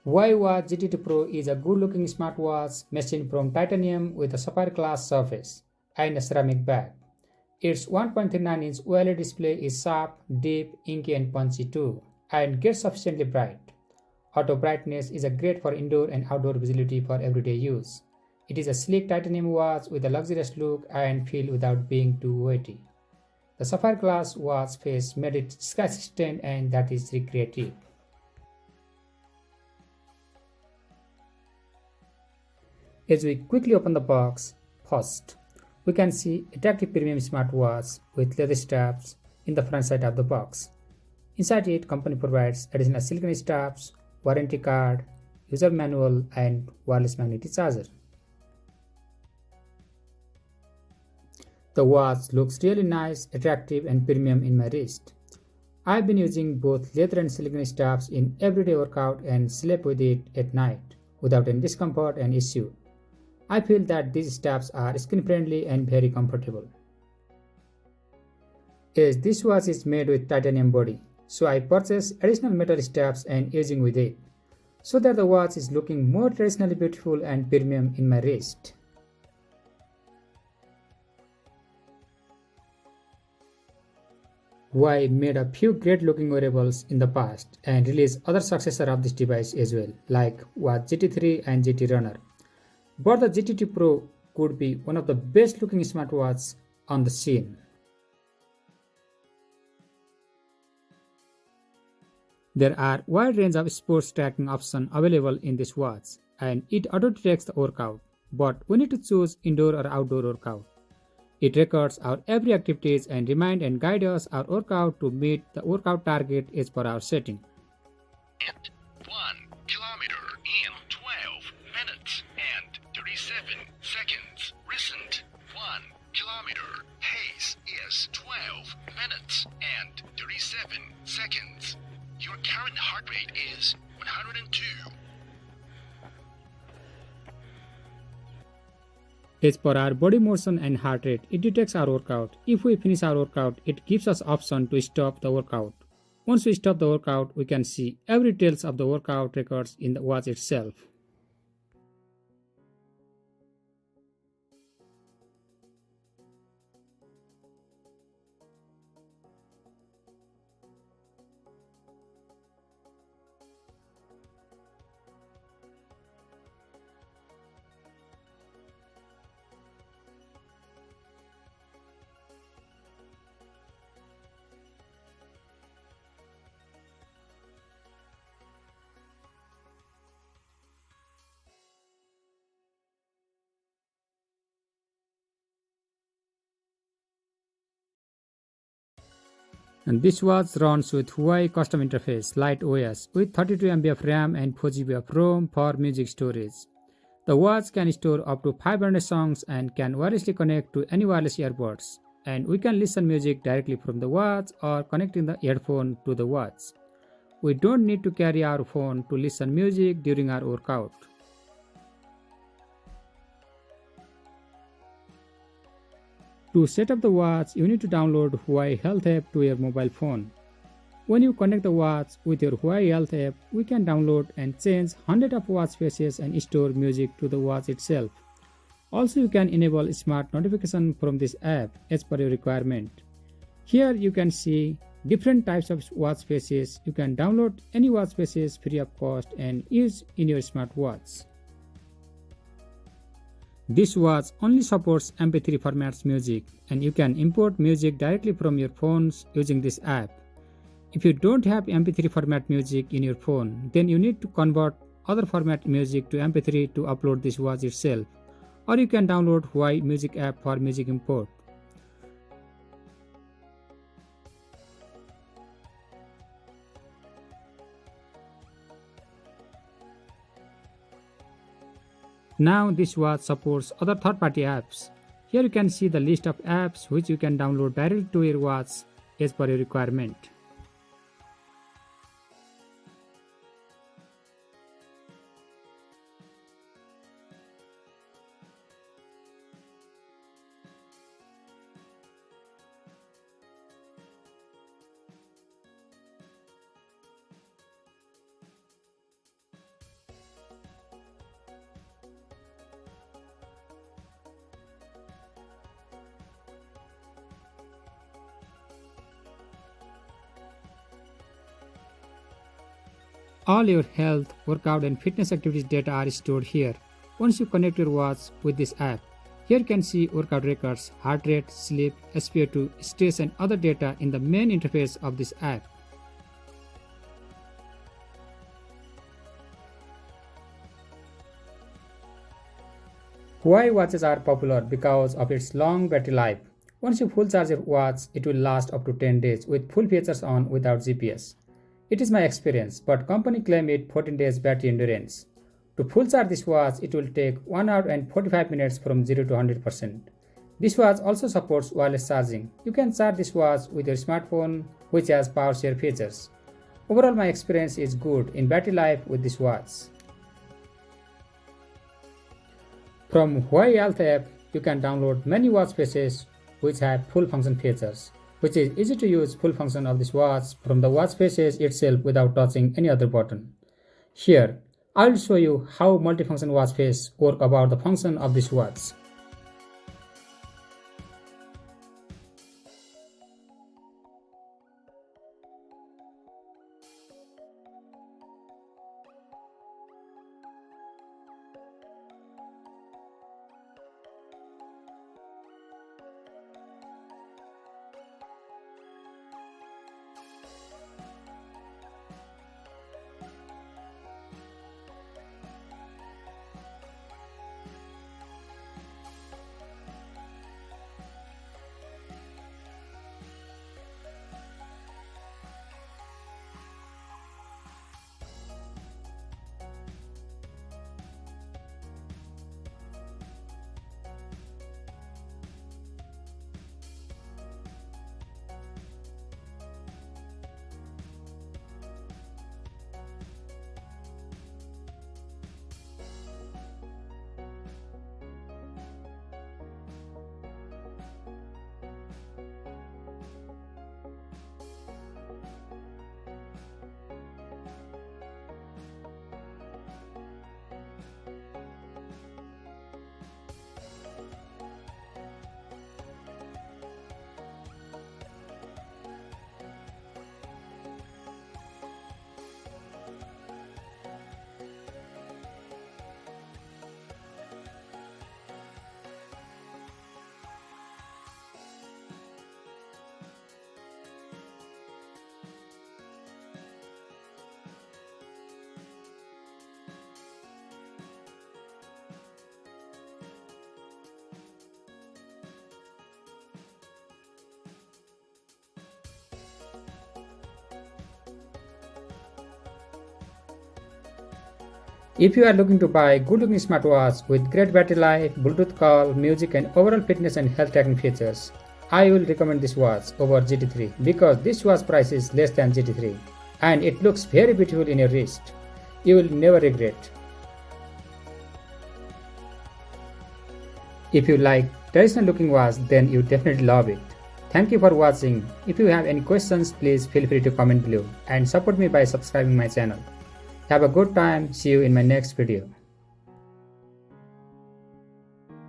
Huawei Watch GT2 Pro is a good-looking smartwatch machined from titanium with a sapphire glass surface and a ceramic back. Its 1.39-inch OLED display is sharp, deep, inky and punchy too, and gets sufficiently bright. Auto brightness is a great for indoor and outdoor visibility for everyday use. It is a sleek titanium watch with a luxurious look and feel without being too weighty. The sapphire glass watch face made it scratch-resistant and that is recreative. As we quickly open the box, first, we can see attractive premium smartwatch with leather straps in the front side of the box. Inside it, company provides additional silicone straps, warranty card, user manual and wireless magnetic charger. The watch looks really nice, attractive and premium in my wrist. I've been using both leather and silicone straps in everyday workout and sleep with it at night without any discomfort and issue. I feel that these straps are skin friendly and very comfortable. As this watch is made with titanium body, so I purchased additional metal straps and using with it, so that the watch is looking more traditionally beautiful and premium in my wrist. Huawei made a few great looking wearables in the past and released other successors of this device as well, like Watch GT3 and GT Runner. But the GT2 Pro could be one of the best looking smartwatches on the scene. There are wide range of sports tracking options available in this watch and it auto detects the workout, but we need to choose indoor or outdoor workout. It records our every activities and remind and guide us our workout to meet the workout target as per our setting. 1 kilometer in 12 minutes and 37 seconds. Recent 1 kilometer pace is 12 minutes and 37 seconds. Your current heart rate is 102. As per our body motion and heart rate, it detects our workout. If we finish our workout, it gives us option to stop the workout. Once we stop the workout, we can see every details of the workout records in the watch itself. And this watch runs with Huawei custom interface Light OS with 32 MB of RAM and 4 GB of ROM for music storage. The watch can store up to 500 songs and can wirelessly connect to any wireless earbuds. And we can listen music directly from the watch or connecting the earphone to the watch. We don't need to carry our phone to listen music during our workout. To set up the watch, you need to download Huawei Health app to your mobile phone. When you connect the watch with your Huawei Health app, we can download and change hundreds of watch faces and store music to the watch itself. Also, you can enable smart notification from this app as per your requirement. Here you can see different types of watch faces. You can download any watch faces free of cost and use in your smartwatch. This watch only supports MP3 formats music and you can import music directly from your phones using this app. If you don't have MP3 format music in your phone, then you need to convert other format music to MP3 to upload this watch itself. Or you can download Huawei Music app for music import. Now this watch supports other third-party apps. Here you can see the list of apps which you can download directly to your watch as per your requirement. All your health, workout and fitness activities data are stored here. Once you connect your watch with this app, here you can see workout records, heart rate, sleep, SpO2, stress and other data in the main interface of this app. Huawei watches are popular because of its long battery life. Once you full charge your watch, it will last up to 10 days with full features on without GPS. It is my experience, but company claim it 14 days battery endurance. To full charge this watch, it will take 1 hour and 45 minutes from 0 to 100%. This watch also supports wireless charging. You can charge this watch with your smartphone, which has power share features. Overall, my experience is good in battery life with this watch. From Huawei Health app, you can download many watch faces which have full function features, which is easy to use full function of this watch from the watch faces itself without touching any other button. Here, I will show you how multifunction watch face work about the function of this watch. If you are looking to buy good-looking smartwatch with great battery life, Bluetooth call, music and overall fitness and health tracking features, I will recommend this watch over GT3 because this watch price is less than GT3 and it looks very beautiful in your wrist. You will never regret. If you like traditional looking watch, then you definitely love it. Thank you for watching. If you have any questions, please feel free to comment below and support me by subscribing my channel. Have a good time. See you in my next video.